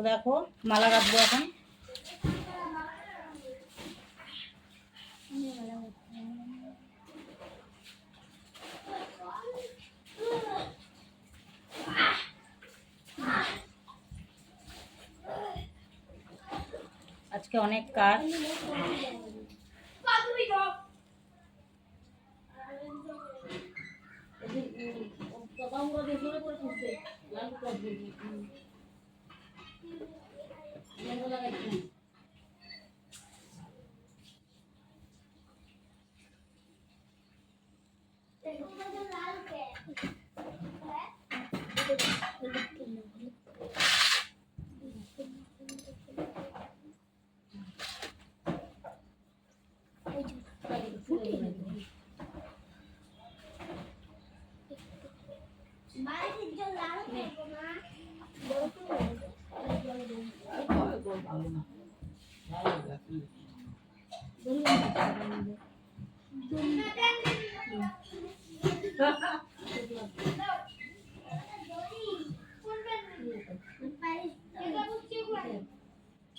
দেখো মালা গাঁথবো এখন। আজকে অনেক কাজ।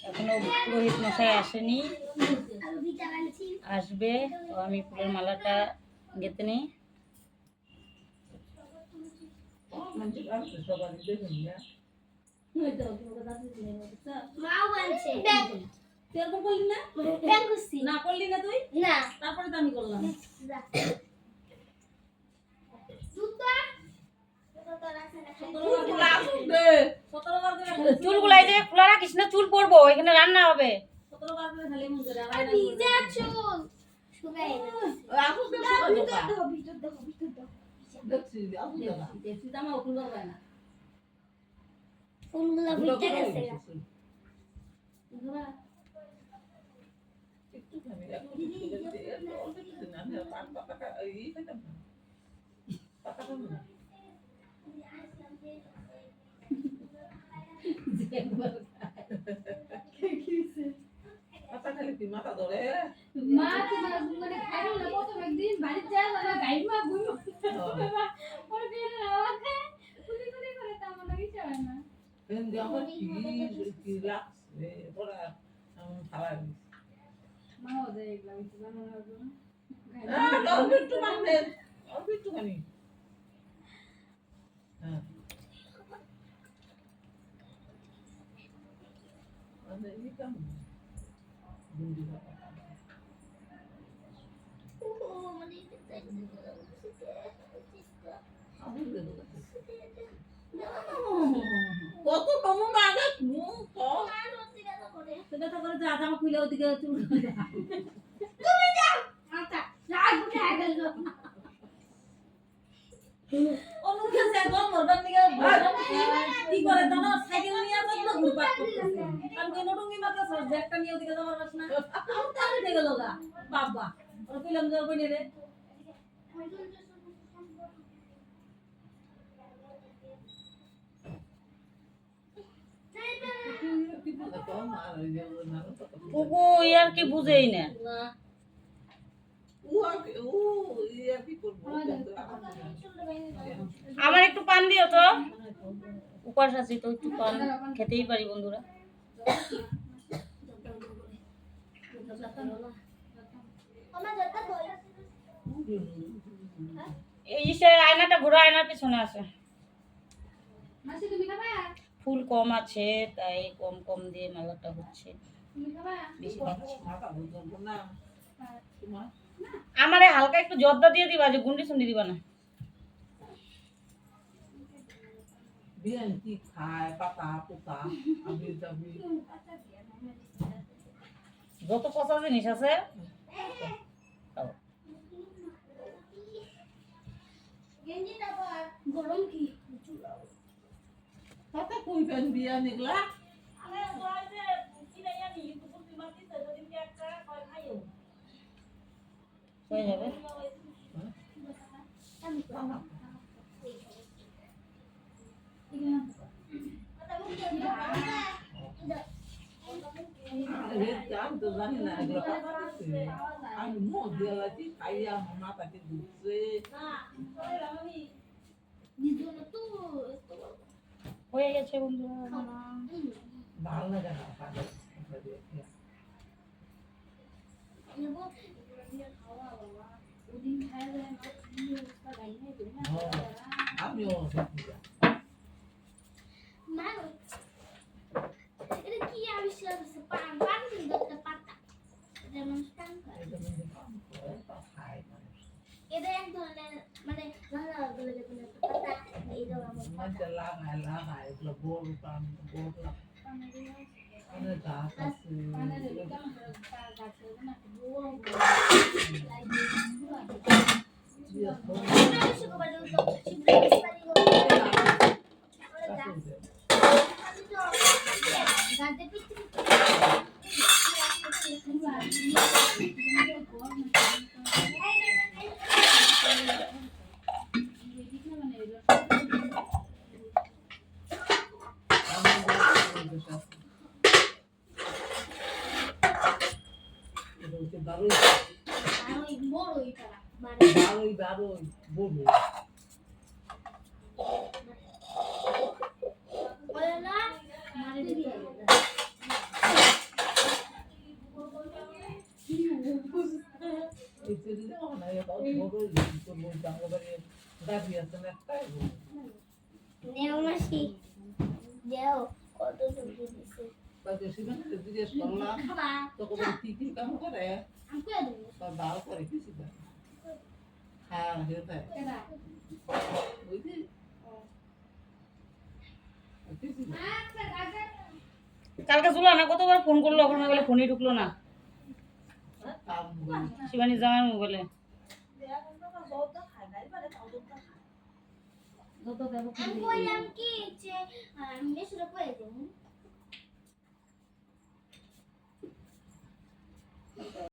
এখনো পুরোহিত মশাই আসেনি, আসবে। তো আমি ফুলের মালাটা গেঁথে নিই। চুলগুলাই যে খোলা রাখিস না, চুল পড়বো, এখানে রান্না হবে। মাথা ধরে মা তোমার মানে খাইলো না প্রথম একদিন বাড়িতে যায় না গাইড মা ঘুম পরে বের রাখে কুলি কুলি করে তা মনে কিছু হয় না দেন আমার কি লাগছে পড়া খারাপ মা ওদের এগুলা কিছু জানো না গো না একটু মানে একটু খানি হ্যাঁ মানে এই কাম বুঝি না কত কম মাগে মুখ তো সেটা তো করে যা জামা খুলে ওদিকে চুল তুমি যাও আচ্ছা রাগ উঠে গেল অনুকে সে গো মরবার দিকে কি করে জানো সাইকেল নিয়ে যত ঘুরপাক করতেছে আমি কোন টঙ্গি মাত্র সব ব্যাগটা নিয়ে ওদিকে যাবার বাস না তাহলে দেখে লগা বাবা ওর কইলাম যে কই রে কুকু ইয়ার কি বুঝেই না। আমার একটু পান দিও তো, উপাস আছি তো, একটু পান খেতেই পারি বন্ধুরা। এই সে আয়নাটা ঘোরা, আয়নার পিছনে আছে। মাসি তুমি খাবা ফুল কম আছে তাই কম কম দিয়ে মালাটা হচ্ছে, তুমি খাবা বেশি দিচ্ছি। মাথা বুঝবো না তোমার আমারে হালকা একটু জর্দা দিয়ে দিবা, যে গুন্ডি সুন্ডি দিবা না। বিয়ান কি খায় পাতা পোতা আমি যাবি যত পচা জিনিস আছে গেঞ্জি না গরম কি পাতা কইবেন বিয়ান এগুলা হয়ে যাবে। আমি তো জানি না এগুলো আমি মুখ দিয়ে লাগছি খাইয়া আমার মাথাকে ঢুকছে হয়ে গেছে বন্ধুরা। ভালো লাগে না পানি নেবো দিয়ে খাওয়া বাবা ওদিন খাই যায় না দিয়ে উস্তা গাই নাই তুমি না আমিও মানো এটা কি আবিষ্কার হচ্ছে পান পান কিন্তু একটা পাতা এটা মানুষ পান করে এটা এক ধরনের মানে ভালো বলে দেখুন একটা পাতা এইটা আমার পাতা লাগায় এগুলো বড় পান বড় অনেক গাছ আছে বারোই বড় নেওমাসি দেও কত সবজি দিছে জিজ্ঞেস করলাম খাবা তখন কি কি কাম করে আমি কই দেব ভালো করে কিছু হ্যাঁ কেডা বুঝলি কালকে ছিল না কতবার ফোন করলো ওখানে মোবাইলে ফোনই ঢুকলো না শিবানী জামার মোবাইলে যত দেব আমি কইলাম কি যে মেসুরা কই দেব